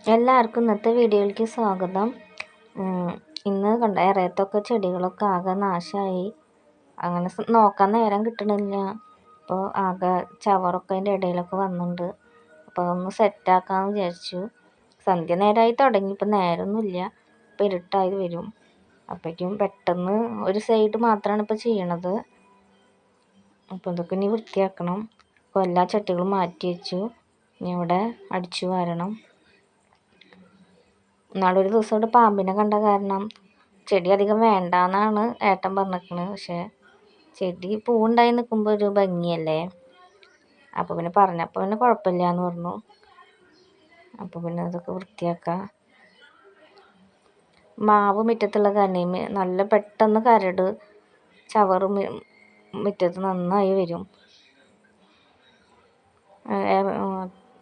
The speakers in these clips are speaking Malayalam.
എല്ലാവർക്കും ഇന്നത്തെ വീഡിയോയിലേക്ക് സ്വാഗതം. ഇന്ന് കണ്ട ഇറയത്തൊക്കെ ചെടികളൊക്കെ ആകെ നാശമായി. അങ്ങനെ നോക്കാൻ നേരം കിട്ടണില്ല. അപ്പോൾ ആകെ ചവറൊക്കെ അതിൻ്റെ ഇടയിലൊക്കെ വന്നിട്ടുണ്ട്. അപ്പോൾ ഒന്ന് സെറ്റാക്കാമെന്ന് വിചാരിച്ചു. സന്ധ്യ നേരമായി തുടങ്ങി, ഇപ്പം നേരമൊന്നുമില്ല. ഇപ്പം ഇരുട്ടായി വരും. അപ്പോഴേക്കും പെട്ടെന്ന് ഒരു സൈഡ് മാത്രമാണ് ഇപ്പോൾ ചെയ്യണത്. അപ്പോൾ ഇതൊക്കെ ഇനി വൃത്തിയാക്കണം. അപ്പോൾ എല്ലാ ചട്ടികളും മാറ്റി വെച്ചു. ഇനി ഇവിടെ അടിച്ചു വാരണം. നാളൊരു ദിവസം ഇവിടെ പാമ്പിനെ കണ്ട കാരണം ചെടി അധികം വേണ്ടാന്നാണ് ഏട്ടൻ പറഞ്ഞിരിക്കുന്നത്. പക്ഷേ ചെടി പൂവുണ്ടായി നിൽക്കുമ്പോൾ ഒരു ഭംഗിയല്ലേ. അപ്പോൾ പിന്നെ പറഞ്ഞപ്പോൾ പിന്നെ കുഴപ്പമില്ല എന്ന് പറഞ്ഞു. അപ്പോൾ പിന്നെ അതൊക്കെ വൃത്തിയാക്കാം. മാവ് മുറ്റത്തുള്ള കാരണം നല്ല പെട്ടെന്ന് കരട് ചവറ് മുറ്റത്ത് നന്നായി വരും.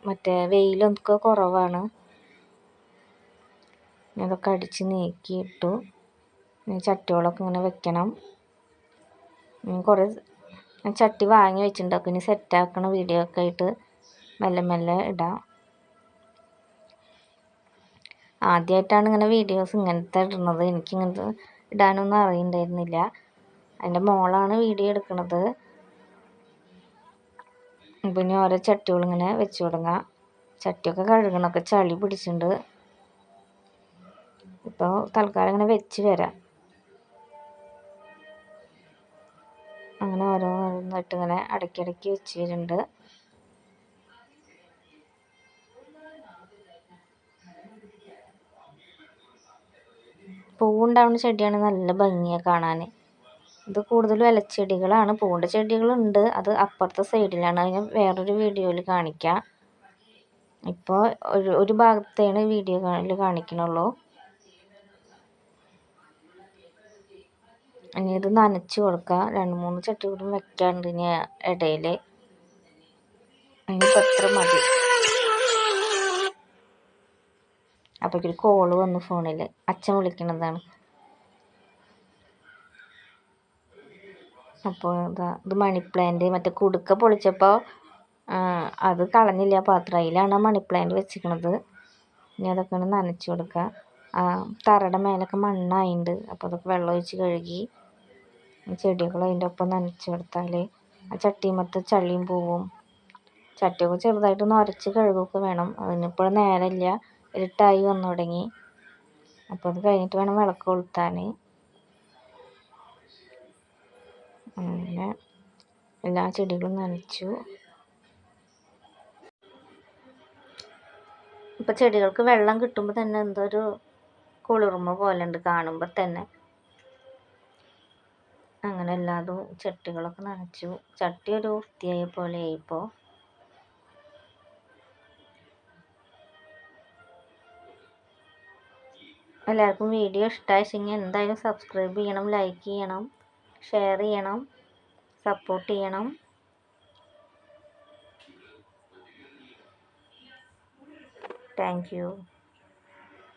മറ്റേ വെയിലൊക്കെ കുറവാണ്. അതൊക്കെ അടിച്ച് നീക്കിയിട്ടു. ചട്ടികളൊക്കെ ഇങ്ങനെ വെക്കണം. കുറേ ചട്ടി വാങ്ങി വെച്ചിട്ടുണ്ടാക്കും. ഇനി സെറ്റാക്കണ വീഡിയോ ഒക്കെ ആയിട്ട് മെല്ലെ മെല്ലെ ഇടാം. ആദ്യമായിട്ടാണ് ഇങ്ങനെ വീഡിയോസ് ഇങ്ങനത്തെ ഇടുന്നത്. എനിക്കിങ്ങനത്തെ ഇടാനൊന്നും അറിയണ്ടായിരുന്നില്ല. എൻ്റെ മോളാണ് വീഡിയോ എടുക്കുന്നത്. അപ്പം ഇനി ഓരോ ചട്ടികളിങ്ങനെ വെച്ച് തുടങ്ങാം. ചട്ടിയൊക്കെ കഴുകണമൊക്കെ ചളി പിടിച്ചിട്ടുണ്ട്. ഇപ്പോൾ തൽക്കാലം ഇങ്ങനെ വെച്ച് വരാം. അങ്ങനെ ഓരോന്നായിട്ട് ഇങ്ങനെ ഇടയ്ക്കിടയ്ക്ക് വെച്ച് വരുന്നുണ്ട്. പൂവുണ്ടാവുന്ന ചെടിയാണ് നല്ല ഭംഗിയാണ് കാണാൻ. ഇത് കൂടുതലും ഇലച്ചെടികളാണ്. പൂവിൻ്റെ ചെടികളുണ്ട്, അത് അപ്പുറത്തെ സൈഡിലാണ്. അതിന് വേറൊരു വീഡിയോയിൽ കാണിക്കാം. ഇപ്പോൾ ഒരു ഭാഗത്തേണ് വീഡിയോയിൽ കാണിക്കണുള്ളൂ. ഇനി ഇത് നനച്ച് കൊടുക്കുക. 2-3 ചട്ടി കൂടി വെക്കാണ്ട് ഇനി ഇടയിൽ. അതിനിപ്പോൾ എത്ര മതി. അപ്പോഴേക്കൊരു കോള് വന്നു ഫോണിൽ. അച്ഛൻ വിളിക്കണതാണ്. അപ്പോൾ ഇത് മണി പ്ലാന്റ് മറ്റേ കുടുക്ക പൊളിച്ചപ്പോൾ അത് കളഞ്ഞില്ല പാത്രം. അതിലാണ് മണി പ്ലാന്റ് വെച്ചിരിക്കണത്. ഇനി അതൊക്കെ ഒന്ന് നനച്ച് കൊടുക്കുക. തറയുടെ മേലൊക്കെ മണ്ണായിട്ടുണ്ട്. അപ്പോൾ അതൊക്കെ വെള്ളം ഒഴിച്ച് കഴുകി ചെടികൾ അതിൻ്റെ ഒപ്പം നനച്ച് കൊടുത്താൽ ആ ചട്ടിമത്തെ ചളിയും പോവും. ചട്ടിയൊക്കെ ചെറുതായിട്ടൊന്ന് ഉരച്ച് കഴുകുകയൊക്കെ വേണം. അതിനിപ്പോൾ നേരമില്ല, ഇരുട്ടായി വന്നു തുടങ്ങി. അപ്പോൾ അത് കഴിഞ്ഞിട്ട് വേണം വിളക്ക് കൊളുത്താൻ. അങ്ങനെ എല്ലാ ചെടികളും നനച്ചു. ഇപ്പം ചെടികൾക്ക് വെള്ളം കിട്ടുമ്പോൾ തന്നെ എന്തൊരു കുളിർമ പോലെ ഉണ്ട് കാണുമ്പോൾ തന്നെ. അങ്ങനെ എല്ലാതും ചട്ടികളൊക്കെ നനച്ചു. ചട്ടി ഒരു വൃത്തിയായ പോലെ ആയിപ്പോൾ. എല്ലാവർക്കും വീഡിയോ ഇഷ്ടമായിച്ചെങ്കിൽ എന്തായാലും സബ്സ്ക്രൈബ് ചെയ്യണം, ലൈക്ക് ചെയ്യണം, ഷെയർ ചെയ്യണം, സപ്പോർട്ട് ചെയ്യണം. Thank you.